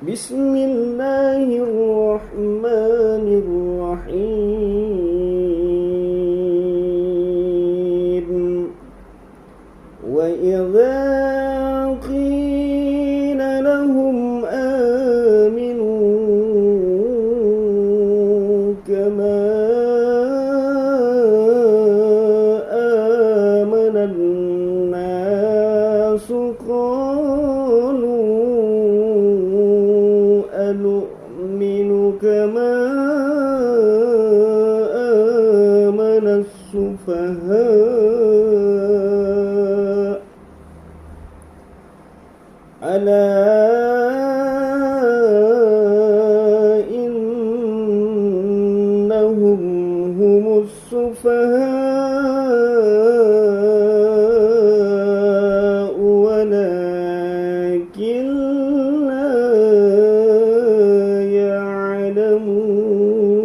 بسم الله الرحمن الرحيم وإذا قيل لهم آمنوا كما آمن الناس قالوا أنؤمن كما آمن السفهاء ألا إنهم هم السفهاء ولكن لا يعلمون